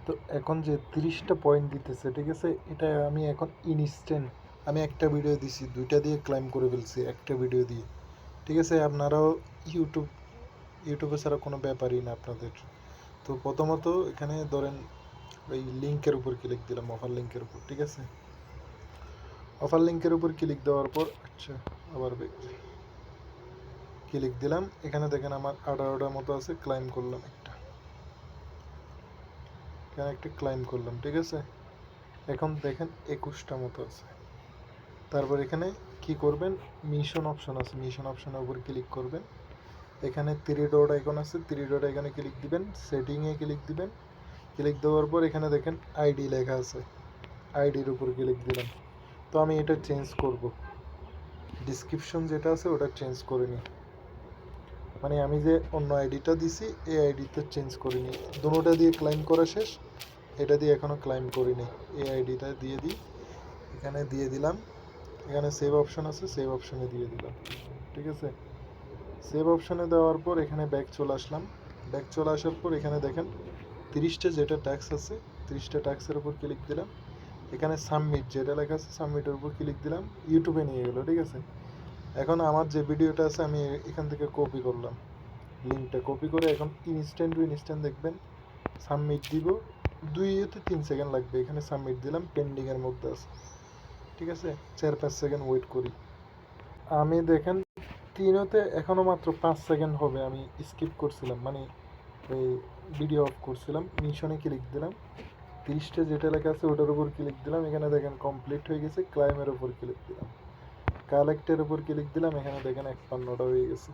তো এখন যে 30টা পয়েন্ট দিতেছে, ঠিক আছে, এটা আমি এখন ইনস্ট্যান্ট, আমি একটা ভিডিও দিছি 2টা দিয়ে ক্লাইম করে ফেলছি একটা ভিডিও দিয়ে। ঠিক আছে, আপনারাও ইউটিউবে ছাড়া কোনো ব্যাপারই না আপনাদের। তো প্রথমত এখানে ধরেন ওই লিঙ্কের উপর ক্লিক দিলাম, অফার লিঙ্কের উপর। ঠিক আছে, অফার লিঙ্কের উপর ক্লিক দেওয়ার পর আচ্ছা আবার ক্লিক দিলাম। এখানে দেখেন আমার 18টার মতো আছে, ক্লাইম করলাম একটা, এখানে একটা ক্লাইম করলাম। ঠিক আছে, এখন দেখেন 21টা মতো আছে। তারপর এখানে কি করবেন, মিশন অপশন আছে, মিশন অপশনের উপর ক্লিক করবেন। এখানে 3 ডট আইকন আছে, 3 ডট আইকনে ক্লিক দিবেন, সেটিংয়ে ক্লিক দিবেন। ক্লিক দেওয়ার পর এখানে দেখেন আইডি লেখা আছে, আইডির উপর ক্লিক দিলাম। তো আমি এটা চেঞ্জ করব, ডিসক্রিপশন যেটা আছে ওটা চেঞ্জ করে নিই, মানে আমি যে অন্য আইডিটা দিছি এই আইডিতে চেঞ্জ করে নিই। দুটোটা দিয়ে ক্লাইম করা শেষ, এটা দিয়ে এখনও ক্লাইম করিনি। এই আইডিটা দিয়ে দিই, এখানে দিয়ে দিলাম। এখানে সেভ অপশন আছে, সেভ অপশনে দিয়ে দিলাম। ঠিক আছে, সেভ অপশনে দেওয়ার পর এখানে ব্যাক চলে আসলাম। ব্যাক চলে আসার পর এখানে দেখেন 30টা যেটা ট্যাক্স আছে, 30টা ট্যাক্সের উপর ক্লিক দিলাম। এখানে সাবমিট যেটা লেখা আছে সাবমিটের উপর ক্লিক দিলাম, ইউটিউবে নিয়ে গেলো। ঠিক আছে, এখন আমার যে ভিডিওটা আছে আমি এখান থেকে কপি করলাম, লিঙ্কটা কপি করে এখন ইনস্ট্যান্ট টু ইনস্ট্যান্ট দেখবেন সাবমিট দিব। 2 থেকে 3 সেকেন্ড লাগবে। এখানে সাবমিট দিলাম, পেন্ডিংয়ের মধ্যে আছে। ঠিক আছে, 4-5 সেকেন্ড ওয়েট করি। আমি দেখেন 3-তে এখনও মাত্র 5 সেকেন্ড হবে, আমি স্কিপ করছিলাম, মানে এই ভিডিও অফ করছিলাম। মিশনে ক্লিক দিলাম, 30টা যেটা লেখা আছে ওটার উপর ক্লিক দিলাম। এখানে দেখেন কমপ্লিট হয়ে গেছে, ক্লাইমের উপর ক্লিক দিলাম, কালেক্টের উপর ক্লিক দিলাম। এখানে দেখেন 51টা হয়ে গেছে,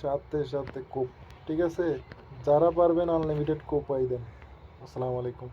সাথে সাথে কোপ। ঠিক আছে, যারা পারবেন আনলিমিটেড কোপ পাই দেন। আসসালামু আলাইকুম।